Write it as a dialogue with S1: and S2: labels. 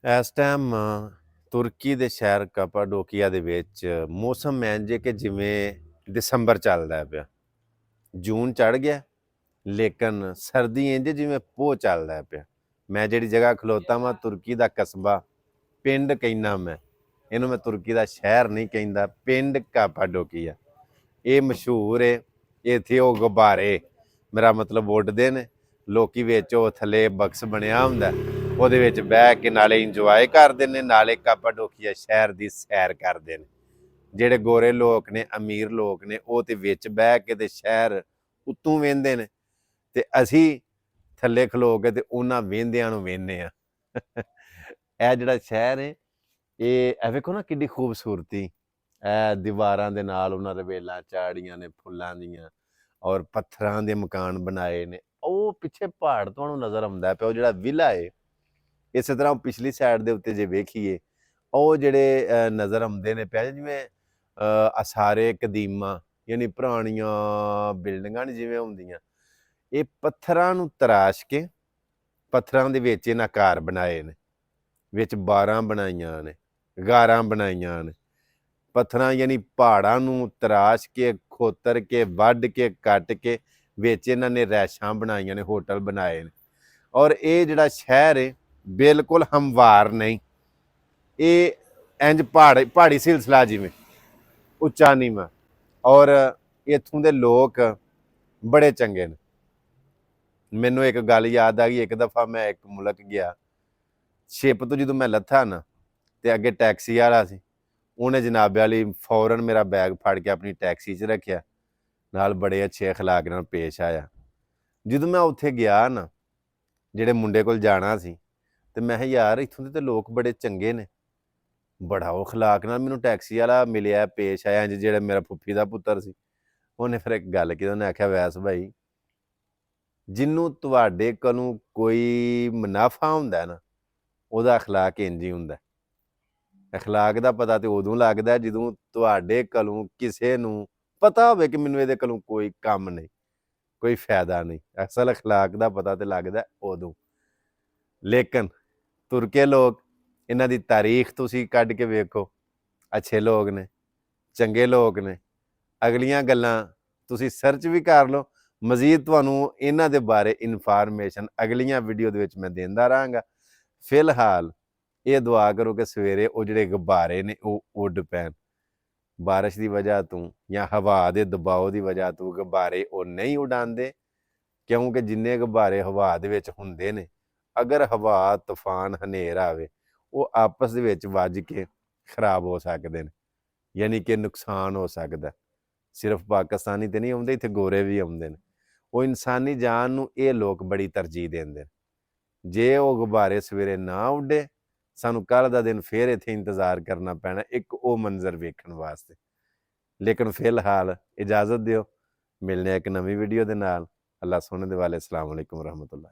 S1: ਇਸ ਟਾਈਮ ਤੁਰਕੀ ਦੇ ਸ਼ਹਿਰ ਕਪਾਡੋਕੀਆ ਦੇ ਵਿੱਚ ਮੌਸਮ ਇੰਝ ਹੈ ਕਿ ਜਿਵੇਂ ਦਸੰਬਰ ਚੱਲਦਾ ਪਿਆ। ਜੂਨ ਚੜ੍ਹ ਗਿਆ ਲੇਕਿਨ ਸਰਦੀ ਇੰਝ ਜਿਵੇਂ ਪੋਹ ਚੱਲਦਾ ਪਿਆ। ਮੈਂ ਜਿਹੜੀ ਜਗ੍ਹਾ ਖਲੋਤਾ ਵਾਂ ਤੁਰਕੀ ਦਾ ਕਸਬਾ ਪਿੰਡ ਕਹਿੰਦਾ ਮੈਂ ਇਹਨੂੰ, ਮੈਂ ਤੁਰਕੀ ਦਾ ਸ਼ਹਿਰ ਨਹੀਂ ਕਹਿੰਦਾ, ਪਿੰਡ ਕਪਾਡੋਕੀਆ। ਇਹ ਮਸ਼ਹੂਰ ਹੈ। ਇੱਥੇ ਉਹ ਗੁਬਾਰੇ, ਮੇਰਾ ਮਤਲਬ ਉੱਡਦੇ ਨੇ, ਲੋਕੀ ਵਿੱਚ ਉਹ ਥੱਲੇ ਬਕਸ ਬਣਿਆ ਹੁੰਦਾ, ਉਹਦੇ ਵਿੱਚ ਬਹਿ ਕੇ ਨਾਲੇ ਇੰਜੋਏ ਕਰਦੇ ਨੇ, ਨਾਲੇ ਕਪਾਡੋਕੀਆ ਸ਼ਹਿਰ ਦੀ ਸੈਰ ਕਰਦੇ ਨੇ। ਜਿਹੜੇ ਗੋਰੇ ਲੋਕ ਨੇ, ਅਮੀਰ ਲੋਕ ਨੇ, ਉਹ ਤੇ ਵਿੱਚ ਬਹਿ ਕੇ ਤੇ ਸ਼ਹਿਰ ਉੱਤੋਂ ਵੇਂਦੇ ਨੇ, ਤੇ ਅਸੀਂ ਥੱਲੇ ਖਲੋ ਕੇ ਤੇ ਉਹਨਾਂ ਵੇਂਦਿਆਂ ਨੂੰ ਵੇਂਦੇ ਆ। ਇਹ ਜਿਹੜਾ ਸ਼ਹਿਰ ਹੈ, ਇਹ ਵੇਖੋ ਨਾ ਕਿੱਡੀ ਖੂਬਸੂਰਤੀ। ਇਹ ਦੀਵਾਰਾਂ ਦੇ ਨਾਲ ਉਹਨਾਂ ਰਵੇਲਾਂ ਚਾੜੀਆਂ ਨੇ ਫੁੱਲਾਂ ਦੀਆਂ, ਔਰ ਪੱਥਰਾਂ ਦੇ ਮਕਾਨ ਬਣਾਏ ਨੇ। ਉਹ ਪਿੱਛੇ ਪਹਾੜ ਤੁਹਾਨੂੰ ਨਜ਼ਰ ਆਉਂਦਾ ਪਿਆ, ਉਹ ਜਿਹੜਾ ਵਿਲਾ ਹੈ। ਇਸੇ ਤਰ੍ਹਾਂ ਪਿਛਲੀ ਸਾਈਡ ਦੇ ਉੱਤੇ ਜੇ ਵੇਖੀਏ, ਉਹ ਜਿਹੜੇ ਨਜ਼ਰ ਆਉਂਦੇ ਨੇ ਪਿਆ ਜਿਵੇਂ ਅਸਾਰੇ ਕਦੀਮਾ, ਯਾਨੀ ਪੁਰਾਣੀਆਂ ਬਿਲਡਿੰਗਾਂ ਨੇ ਜਿਵੇਂ ਹੁੰਦੀਆਂ। ਇਹ ਪੱਥਰਾਂ ਨੂੰ ਤਰਾਸ਼ ਕੇ ਪੱਥਰਾਂ ਦੇ ਵਿੱਚ ਇਹਨਾਂ ਘਰ ਬਣਾਏ ਨੇ, ਵਿੱਚ ਬਾਰਾਂ ਬਣਾਈਆਂ ਨੇ, ਗਾਰਾਂ ਬਣਾਈਆਂ ਨੇ। ਪੱਥਰਾਂ ਯਾਨੀ ਪਹਾੜਾਂ ਨੂੰ ਤਰਾਸ਼ ਕੇ, ਖੋਤਰ ਕੇ, ਵੱਢ ਕੇ, ਕੱਟ ਕੇ ਵਿੱਚ ਇਹਨਾਂ ਨੇ ਰੈਸ਼ਾਂ ਬਣਾਈਆਂ ਨੇ, ਹੋਟਲ ਬਣਾਏ ਨੇ। ਔਰ ਇਹ ਜਿਹੜਾ ਸ਼ਹਿਰ ਹੈ ਬਿਲਕੁਲ ਹਮਵਾਰ ਨਹੀਂ, ਇਹ ਇੰਜ ਪਹਾੜੀ ਸਿਲਸਿਲਾ ਜਿਵੇਂ ਉੱਚਾ ਨੀਵਾਂ। ਔਰ ਇੱਥੋਂ ਦੇ ਲੋਕ ਬੜੇ ਚੰਗੇ ਨੇ। ਮੈਨੂੰ ਇੱਕ ਗੱਲ ਯਾਦ ਆ ਗਈ, ਇੱਕ ਦਫਾ ਮੈਂ ਇੱਕ ਮੁਲਕ ਗਿਆ, ਸ਼ਿਪ ਤੋਂ ਜਦੋਂ ਮੈਂ ਲੱਥਾ ਨਾ, ਤੇ ਅੱਗੇ ਟੈਕਸੀ ਵਾਲਾ ਸੀ, ਉਹਨੇ ਜਨਾਬੇ ਵਾਲੀ ਫੌਰਨ ਮੇਰਾ ਬੈਗ ਫੜ ਕੇ ਆਪਣੀ ਟੈਕਸੀ 'ਚ ਰੱਖਿਆ, ਨਾਲ ਬੜੇ ਅੱਛੇ ਅਖਲਾਕ ਨਾਲ ਪੇਸ਼ ਆਇਆ। ਜਦੋਂ ਮੈਂ ਉੱਥੇ ਗਿਆ ਨਾ, ਜਿਹੜੇ ਮੁੰਡੇ ਕੋਲ ਜਾਣਾ ਸੀ, ਤੇ ਮੈਂ ਕਿਹਾ ਯਾਰ ਇੱਥੋਂ ਦੇ ਤਾਂ ਲੋਕ ਬੜੇ ਚੰਗੇ ਨੇ, ਬੜਾ ਉਹ ਅਖਲਾਕ ਨਾਲ ਮੈਨੂੰ ਟੈਕਸੀ ਵਾਲਾ ਮਿਲਿਆ, ਪੇਸ਼ ਆਇਆ, ਜਿਹੜਾ ਮੇਰਾ ਫੁੱਫੀ ਦਾ ਪੁੱਤਰ ਸੀ। ਉਹਨੇ ਫਿਰ ਇੱਕ ਗੱਲ ਕੀਤੀ, ਉਹਨੇ ਆਖਿਆ ਵੈਸ ਭਾਈ, ਜਿਹਨੂੰ ਤੁਹਾਡੇ ਕੋਲੋਂ ਕੋਈ ਮੁਨਾਫਾ ਹੁੰਦਾ ਨਾ, ਉਹਦਾ ਅਖਲਾਕ ਇੰਝ ਹੀ ਹੁੰਦਾ। ਅਖਲਾਕ ਦਾ ਪਤਾ ਤੇ ਉਦੋਂ ਲੱਗਦਾ ਜਦੋਂ ਤੁਹਾਡੇ ਕੋਲੋਂ ਕਿਸੇ ਨੂੰ ਪਤਾ ਹੋਵੇ ਕਿ ਮੈਨੂੰ ਇਹਦੇ ਕੋਲੋਂ ਕੋਈ ਕੰਮ ਨਹੀਂ, ਕੋਈ ਫਾਇਦਾ ਨਹੀਂ। ਅਸਲ ਅਖਲਾਕ ਦਾ ਪਤਾ ਤੇ ਲੱਗਦਾ ਉਦੋਂ। ਲੇਕਿਨ ਤੁਰਕੇ ਲੋਕ, ਇਹਨਾਂ ਦੀ ਤਾਰੀਖ ਤੁਸੀਂ ਕੱਢ ਕੇ ਵੇਖੋ, ਅੱਛੇ ਲੋਕ ਨੇ, ਚੰਗੇ ਲੋਕ ਨੇ। ਅਗਲੀਆਂ ਗੱਲਾਂ ਤੁਸੀਂ ਸਰਚ ਵੀ ਕਰ ਲਓ। ਮਜ਼ੀਦ ਤੁਹਾਨੂੰ ਇਹਨਾਂ ਦੇ ਬਾਰੇ ਇਨਫੋਰਮੇਸ਼ਨ ਅਗਲੀਆਂ ਵੀਡੀਓ ਦੇ ਵਿੱਚ ਮੈਂ ਦਿੰਦਾ ਰਹਾਂਗਾ। ਫਿਲਹਾਲ ਇਹ ਦੁਆ ਕਰੋ ਕਿ ਸਵੇਰੇ ਉਹ ਜਿਹੜੇ ਗੁਬਾਰੇ ਨੇ ਉਹ ਉੱਡ ਪੈਣ। ਬਾਰਿਸ਼ ਦੀ ਵਜ੍ਹਾ ਤੋਂ ਜਾਂ ਹਵਾ ਦੇ ਦਬਾਅ ਦੀ ਵਜ੍ਹਾ ਤੋਂ ਗੁਬਾਰੇ ਉਹ ਨਹੀਂ ਉਡਾਉਂਦੇ, ਕਿਉਂਕਿ ਜਿੰਨੇ ਗੁਬਾਰੇ ਹਵਾ ਦੇ ਵਿੱਚ ਹੁੰਦੇ ਨੇ, ਅਗਰ ਹਵਾ, ਤੂਫਾਨ, ਹਨੇਰ ਆਵੇ, ਉਹ ਆਪਸ ਦੇ ਵਿੱਚ ਵੱਜ ਕੇ ਖਰਾਬ ਹੋ ਸਕਦੇ ਨੇ, ਯਾਨੀ ਕਿ ਨੁਕਸਾਨ ਹੋ ਸਕਦਾ। ਸਿਰਫ ਪਾਕਿਸਤਾਨੀ ਤੇ ਨਹੀਂ ਆਉਂਦੇ, ਇੱਥੇ ਗੋਰੇ ਵੀ ਆਉਂਦੇ ਨੇ। ਉਹ ਇਨਸਾਨੀ ਜਾਨ ਨੂੰ ਇਹ ਲੋਕ ਬੜੀ ਤਰਜੀਹ ਦਿੰਦੇ ਨੇ। ਜੇ ਉਹ ਗੁਬਾਰੇ ਸਵੇਰੇ ਨਾ ਉੱਡੇ, ਸਾਨੂੰ ਕੱਲ੍ਹ ਦਾ ਦਿਨ ਫੇਰ ਇੱਥੇ ਇੰਤਜ਼ਾਰ ਕਰਨਾ ਪੈਣਾ ਇੱਕ ਉਹ ਮੰਜ਼ਰ ਵੇਖਣ ਵਾਸਤੇ। ਲੇਕਿਨ ਫਿਲਹਾਲ ਇਜਾਜ਼ਤ ਦਿਓ, ਮਿਲਨੇ ਇੱਕ ਨਵੀਂ ਵੀਡੀਓ ਦੇ ਨਾਲ। ਅੱਲਾ ਸੋਹਣੇ ਦੇ ਵਾਲੇ। ਅਸਲਾਮ ਅਲੈਕੁਮ ਰਹਿਮਤੁਲਾਹ।